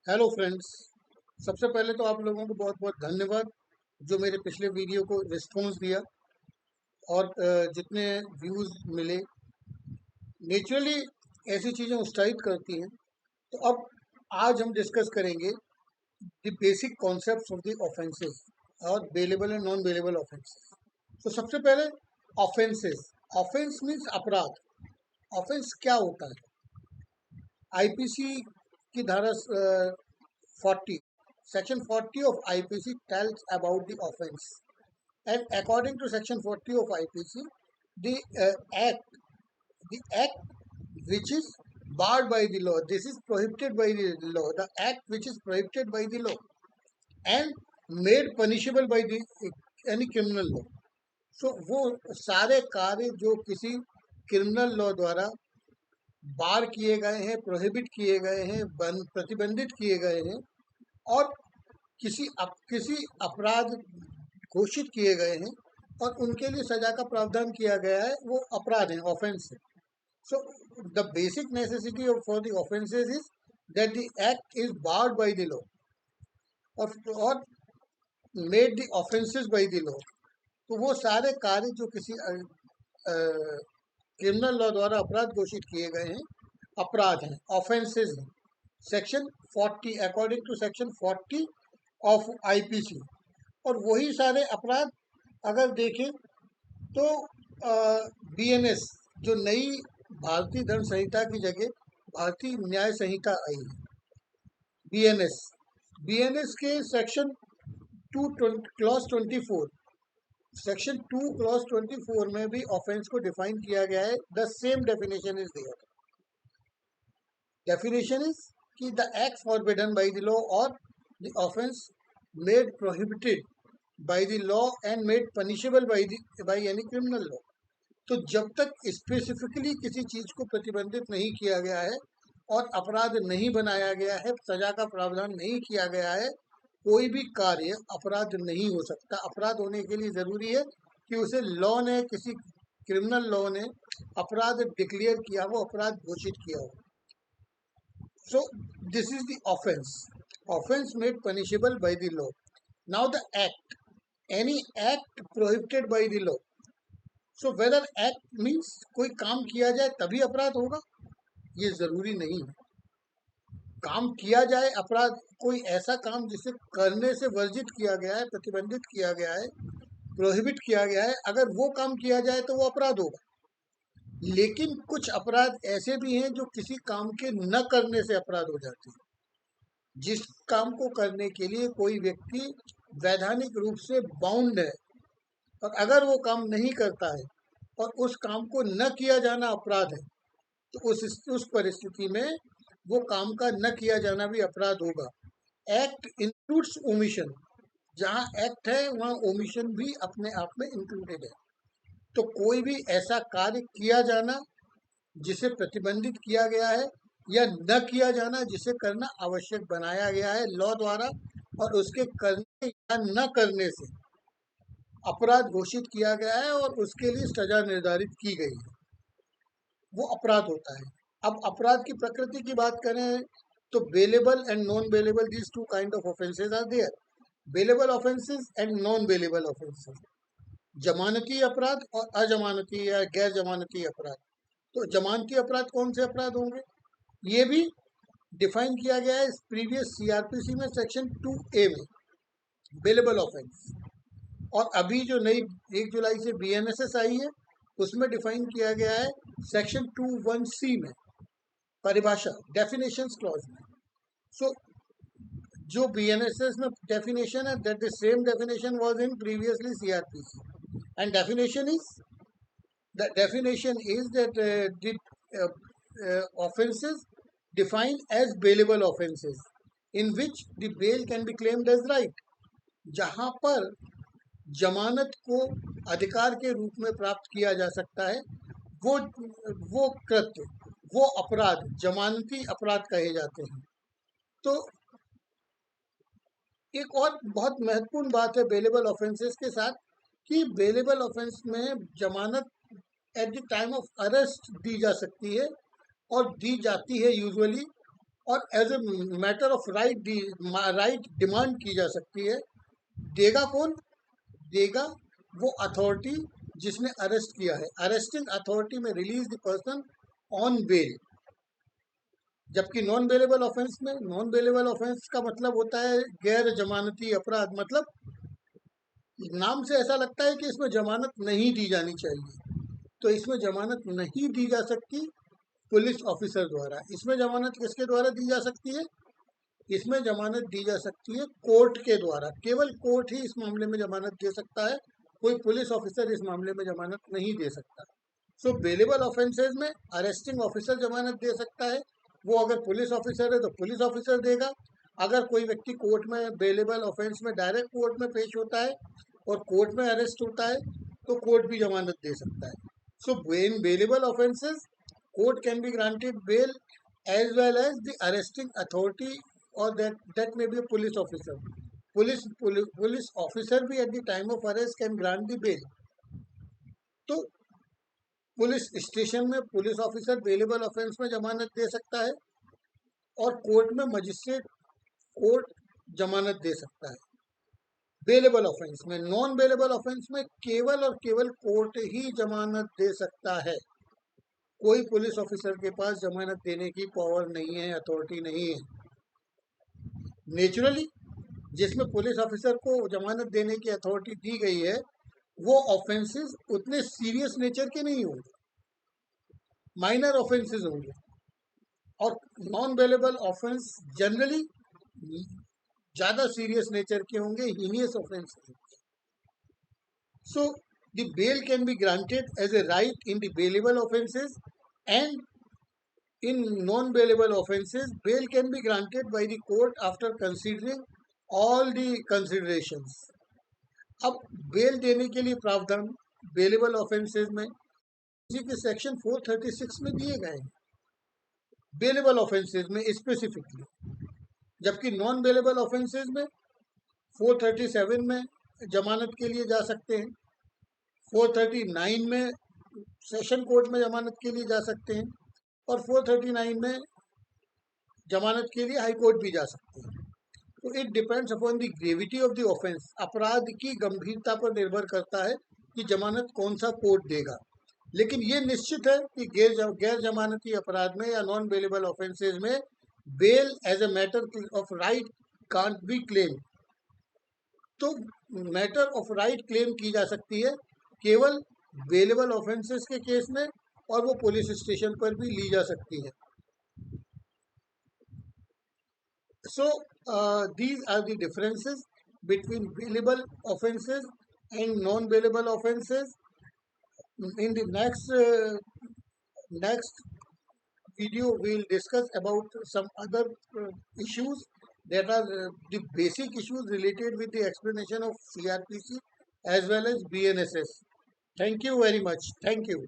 Hello friends. सबसे पहले तो आप लोगों को बहुत बहुत धन्यवाद जो मेरे पिछले वीडियो को रिस्पॉन्स दिया और जितने व्यूज़ मिले। नेचुरली ऐसी चीज़ें उत्साहित करती हैं। तो अब आज हम डिस्कस करेंगे the basic concepts of the offences और bailable and non bailable offences. तो सबसे पहले ऑफेंसेस। ऑफेंस मीन्स अपराध। ऑफेंस क्या होता है? आईपीसी की धारा 40, section 40 of IPC tells about the offense, and according to section 40 of IPC, the act which is barred by the law, this is prohibited by the law, the act which is prohibited by the law and made punishable by the any criminal law. So वो सारे कार्य जो किसी criminal law द्वारा बार किए गए हैं, prohibit किए गए हैं, प्रतिबंधित किए गए हैं और किसी अपराध घोषित किए गए हैं और उनके लिए सजा का प्रावधान किया गया है, वो अपराध है, ऑफेंस है। So the basic necessity for the offences is that the act is barred by the law और made the offences by the law. तो वो सारे कार्य जो किसी क्रिमिनल लॉ द्वारा अपराध घोषित किए गए हैं, अपराध हैं, ऑफेंसेस हैं। Section 40, according to section 40 of IPC. और वही सारे अपराध अगर देखें तो बीएनएस, जो नई भारतीय दंड संहिता की जगह भारतीय न्याय संहिता आई है, बीएनएस, बीएनएस के सेक्शन 2 क्लॉज 24, सेक्शन 2 क्लॉज 24 में भी ऑफेंस को डिफाइन किया गया है। The same definition is there. Definition is कि the act forbidden by the law और the offence made prohibited by the law and made punishable by any criminal law। तो जब तक स्पेसिफिकली किसी चीज को प्रतिबंधित नहीं किया गया है और अपराध नहीं बनाया गया है, सजा का प्रावधान नहीं किया गया है, कोई भी कार्य अपराध नहीं हो सकता। अपराध होने के लिए जरूरी है कि उसे लॉ ने, किसी क्रिमिनल लॉ ने अपराध डिक्लेयर किया हो, अपराध घोषित किया हो। So this is the offense. Offense made punishable by the law. Now the act, any act prohibited by the law. So whether act means कोई काम किया जाए तभी अपराध होगा, ये जरूरी नहीं है। काम किया जाए अपराध, कोई ऐसा काम जिसे करने से वर्जित किया गया है, प्रतिबंधित किया गया है, प्रोहिबिट किया गया है, अगर वो काम किया जाए तो वो अपराध होगा। लेकिन कुछ अपराध ऐसे भी हैं जो किसी काम के न करने से अपराध हो जाते हैं। जिस काम को करने के लिए कोई व्यक्ति वैधानिक रूप से बाउंड है और अगर वो काम नहीं करता है और उस काम को न किया जाना अपराध है, तो उस परिस्थिति में वो काम का न किया जाना भी अपराध होगा। Act includes omission. जहाँ एक्ट है वहाँ ओमिशन भी अपने आप में इंक्लूडेड है। तो कोई भी ऐसा कार्य किया जाना जिसे प्रतिबंधित किया गया है या न किया जाना जिसे करना आवश्यक बनाया गया है लॉ द्वारा और उसके करने या न करने से अपराध घोषित किया गया है और उसके लिए सजा निर्धारित की गई है, वो अपराध होता है। अब अपराध की प्रकृति की बात करें तो bailable and non bailable, these two kind of offences are there. Bailable offences and non bailable offences, जमानती अपराध और अजमानती या गैर जमानती अपराध। तो जमानती अपराध कौन से अपराध होंगे, ये भी डिफाइन किया गया है प्रीवियस सीआरपीसी में सेक्शन 2A में, बेलेबल ऑफेंस। और अभी जो नई 1 जुलाई से बीएनएसएस आई है उसमें डिफाइन किया गया है सेक्शन 21C में, परिभाषा, डेफिनेशंस क्लॉज में। सो जो बीएनएसएस में डेफिनेशन है, that the same definition was in previously CrPC and definition is that the offenses defined as bailable offenses in which the bail can be claimed as right। जहां पर जमानत को अधिकार के रूप में प्राप्त किया जा सकता है, वो वो कृत्य, वो अपराध जमानती अपराध कहे जाते हैं। तो एक और बहुत महत्वपूर्ण बात है बेलेबल ऑफेंसेस के साथ कि बेलेबल ऑफेंस में जमानत at the time of arrest दी जा सकती है और दी जाती है यूजुअली और as a matter of right right demand की जा सकती है। देगा कौन? देगा वो अथॉरिटी जिसने अरेस्ट किया है। अरेस्टिंग अथॉरिटी में release the person on bail. जबकि नॉन बेलेबल ऑफेंस का मतलब होता है गैर जमानती अपराध। मतलब नाम से ऐसा लगता है कि इसमें जमानत नहीं दी जानी चाहिए, तो इसमें जमानत नहीं दी जा सकती पुलिस ऑफिसर द्वारा। इसमें जमानत किसके द्वारा दी जा सकती है? इसमें जमानत दी जा सकती है कोर्ट के द्वारा। केवल कोर्ट ही इस मामले में जमानत दे सकता है, कोई पुलिस ऑफिसर इस मामले में जमानत नहीं दे सकता। सो बेलेबल ऑफेंसेस में अरेस्टिंग ऑफिसर जमानत दे सकता है। वो अगर पुलिस ऑफिसर है तो पुलिस ऑफिसर देगा। अगर कोई व्यक्ति कोर्ट में बेलेबल ऑफेंस में डायरेक्ट कोर्ट में पेश होता है और कोर्ट में अरेस्ट होता है तो कोर्ट भी जमानत दे सकता है। So in bailable offences court can be granted bail as well as the arresting authority, or that may be a police officer. Police officer भी at the time of arrest can grant the bail. तो police station में police officer bailable offence में जमानत दे सकता है और court में मजिस्ट्रेट कोर्ट जमानत दे सकता है बेलेबल ऑफेंस में। नॉन बेलेबल ऑफेंस में केवल और केवल कोर्ट ही जमानत दे सकता है। कोई पुलिस ऑफिसर के पास जमानत देने की पावर नहीं है, अथॉरिटी नहीं है। नेचुरली जिसमें पुलिस ऑफिसर को जमानत देने की अथॉरिटी दी गई है वो ऑफेंसेस उतने सीरियस नेचर के नहीं होंगे, माइनर ऑफेंसेस होंगे। और नॉन बेलेबल ऑफेंस जनरली ज्यादा सीरियस नेचर के होंगे, heinous offences. So the bail can be granted as a right in the bailable offences, and in non-bailable offences bail can be granted by the court after considering all the considerations. अब bell देने के लिए प्रावधान bailable offences में इसी के section 436 में दिए गए हैं, बेलेबल ऑफेंसेस में स्पेसिफिकली। जबकि नॉन बेलेबल ऑफेंसेस में 437 में जमानत के लिए जा सकते हैं, 439 में सेशन कोर्ट में जमानत के लिए जा सकते हैं और 439 में जमानत के लिए हाई कोर्ट भी जा सकते हैं। तो it depends upon the gravity of the offence. अपराध की गंभीरता पर निर्भर करता है कि जमानत कौन सा कोर्ट देगा। लेकिन ये निश्चित है कि गैर जमानती अपराध में या नॉन बेलेबल ऑफेंसेज में bail as a matter of right can't be claim. तो मैटर ऑफ राइट क्लेम की जा सकती है केवल बेलेबल ऑफेंसेस के केस में, और वो पुलिस स्टेशन पर भी ली जा सकती है। So these are the differences between bailable offences and non-bailable offences. In the next video, we will discuss about some other issues that are the basic issues related with the explanation of CRPC as well as BNSS. Thank you very much. Thank you.